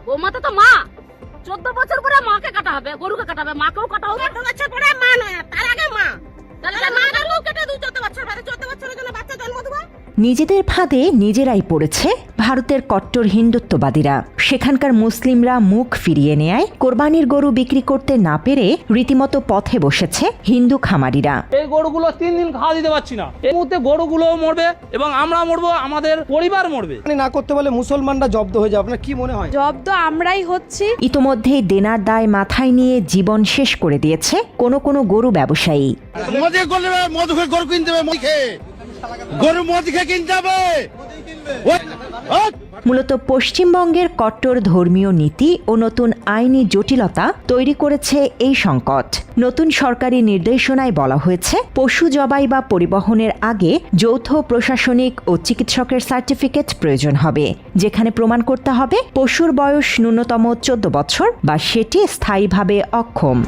বৌমাতা তো মা, 14 বছর পরে মাকে কাটা হবে, গরুকে কাটা হবে, মাকেও কাটা হবে। 14 বছর পরে মা নয়, তার আগে মা। তাহলে মা গরু কেটে 14 বছর পরে, 14 বছরের জন্য বাচ্চা জন্ম দেবো। নিজেদের ফাঁদে নিজেরাই পড়েছে ভারতের কট্টর হিন্দুত্ববাদীরা। সেখানকার মুসলিমরা মুখ ফিরিয়ে নেয় কোরবানির গরু বিক্রি করতে না পেরে রীতিমতো পথে বসেছে হিন্দু খামারিরা। এই গরুগুলো 3 দিন খাওয়া দিতে পারছি না, এই মুহূর্তে গরুগুলো মরবে এবং আমরা মরবো, আমাদের পরিবার মরবে। না করতে বলে মুসলমানরা জব্দ হয়ে যায়, আপনার কি মনে হয়? জব্দ আমরাই হচ্ছি। ইতোমধ্যেই দেনার দায় মাথায় নিয়ে জীবন শেষ করে দিয়েছে কোনো কোনো গরু ব্যবসায়ী। গরু কিনতে হবে, গরু মদ খেয়ে কিনতে হবে। মূলত পশ্চিমবঙ্গের কট্টর ধর্মীয় নীতি ও নতুন আইনি জটিলতা তৈরি করেছে এই সংকট। নতুন সরকারি নির্দেশনায় বলা হয়েছে, পশু জবাই বা পরিবহনের আগে যৌথ প্রশাসনিক ও চিকিৎসকের সার্টিফিকেট প্রয়োজন হবে, যেখানে প্রমাণ করতে হবে পশুর বয়স ন্যূনতম 14 বছর বা সেটি স্থায়ীভাবে অক্ষম।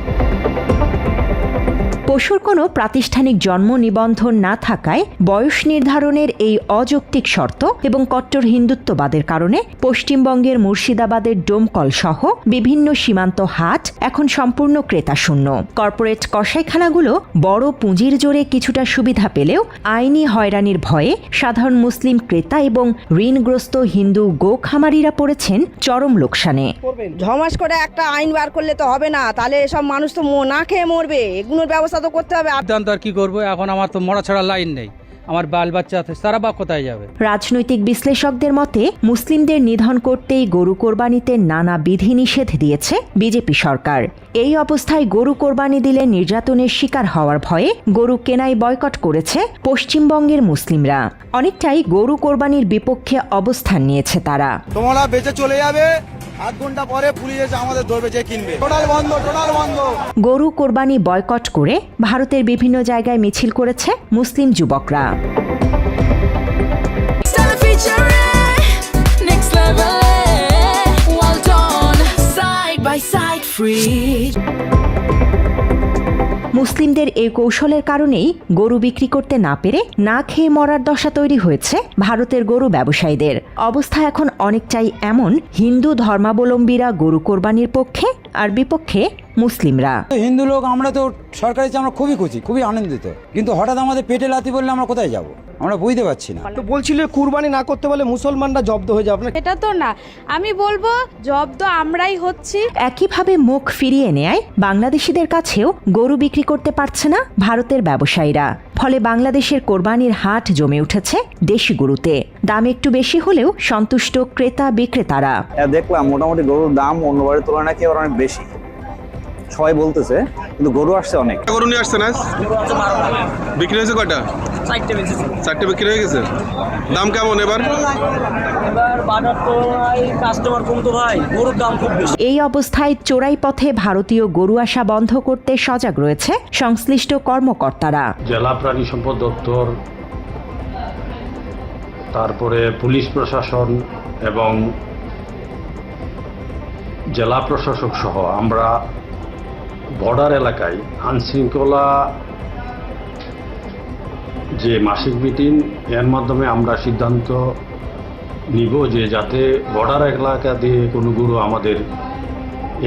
পশুর কোনো প্রাতিষ্ঠানিক জন্ম নিবন্ধন না থাকায় বয়স নির্ধারণের এই অযৌক্তিক শর্ত এবং কট্টর হিন্দুত্ববাদের কারণে পশ্চিমবঙ্গের মুর্শিদাবাদের ডোমকল সহ বিভিন্ন সীমান্ত হাট এখন সম্পূর্ণ ক্রেতাশূন্য। কর্পোরেট কসাইখানাগুলো বড় পুঁজির জোরে কিছুটা সুবিধা পেলেও আইনি হয়রানির ভয়ে সাধারণ মুসলিম ক্রেতা এবং ঋণগ্রস্ত হিন্দু গো খামারিরা পড়েছেন চরম লোকসানে। ঝমাস করে একটা আইন বার করলে তো হবে না, তাহলে এসব মানুষ তো না খেয়ে মরবে। এগুলোর ব্যবস্থা তো করতে হবে। সিদ্ধান্ত আর কি করবো, এখন আমার তো মরা ছাড়া লাইন নেই, আমার বাল বাচ্চা তারা বা কোথায় যাবে? রাজনৈতিক বিশ্লেষকদের মতে মুসলিমদের নিধন করতেই গরু কোরবানিতে নানা বিধিনিষেধ দিয়েছে বিজেপি সরকার। এই অবস্থায় গরু কোরবানি দিলে নির্যাতনের শিকার হওয়ার ভয়ে গরু কেনাই বয়কট করেছে পশ্চিমবঙ্গের মুসলিমরা। অনেকটাই গরু কোরবানির বিপক্ষে অবস্থান নিয়েছে তারা। তোমরা বেঁচে চলে যাবে, 8 ঘন্টা পরে পুলিশ এসে আমাদের ধরবে, যে কিনবে। টোটাল বন্ধ, টোটাল বন্ধ। গরু কোরবানি বয়কট করে ভারতের বিভিন্ন জায়গায় মিছিল করেছে মুসলিম যুবকরা। মুসলিমদের এই কৌশলের কারণেই গরু বিক্রি করতে না পেরে না খেয়ে মরার দশা তৈরি হয়েছে ভারতের গরু ব্যবসায়ীদের। অবস্থা এখন অনেকটাই এমন, হিন্দু ধর্মাবলম্বীরা গরু কোরবানির পক্ষে আর বিপক্ষে মুসলিমরা। হিন্দু লোক আমরা তো সরকারি আমরা খুবই খুশি, খুবই আনন্দিত, কিন্তু হঠাৎ আমাদের পেটে লাথি বললে আমরা কোথায় যাব আমরা বুঝতে পারছি না। তো বলছিল কুরবানি না করতে বলে মুসলমানরা জব্দ হয়ে যায়, আপনার এটা তো না, আমি বলবো জব্দ আমরাই হচ্ছি। একইভাবে মুখ ফিরিয়ে নেয় বাংলাদেশিদের কাছেও গরু বিক্রি করতে পারছে না ভারতের ব্যবসায়ীরা। ফলে বাংলাদেশের কোরবানির হাট জমে উঠেছে দেশি গরুতে। দাম একটু বেশি হলেও সন্তুষ্ট ক্রেতা বিক্রেতারা। দেখলাম মোটামুটি গরুর দাম অন্য বারের তুলনায় কি অনেক বেশি, সবাই বলতেছে, কিন্তু গরু আসছে অনেক। গরু নিয়ে আসছে না, বিক্রি হয়েছে কয়টা? 4টে বিক্রি হয়ে গেছে। দাম কেমন এবার? কাস্টমার কম তো ভাই, গরুর দাম খুব বেশি। এই অবস্থায় চোরাই পথে ভারতীয় গরু আসা বন্ধ করতে সজাগ রয়েছে সংশ্লিষ্ট কর্মকর্তারা। জেলা প্রাণী সম্পদ দপ্তর, তারপরে পুলিশ প্রশাসন এবং জেলা প্রশাসক সহ আমরা বর্ডার এলাকায় আইনশৃঙ্খলা যে মাসিক মিটিং, এর মাধ্যমে আমরা সিদ্ধান্ত নিব যে যাতে বর্ডার এলাকা দিয়ে কোনো গরু আমাদের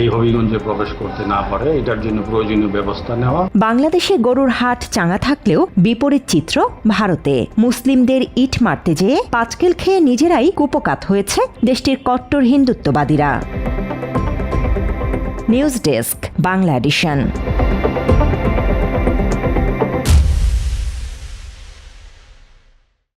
এই হবিগঞ্জে প্রবেশ করতে না পারে, এটার জন্য প্রয়োজনীয় ব্যবস্থা নেওয়া। বাংলাদেশে গরুর হাট চাঙা থাকলেও বিপরীত চিত্র ভারতে। মুসলিমদের ইট মারতে যেয়ে পাঁচকেল খেয়ে নিজেরাই কুপোকাত হয়েছে দেশটির কট্টর হিন্দুত্ববাদীরা। News desk, Bangla addition.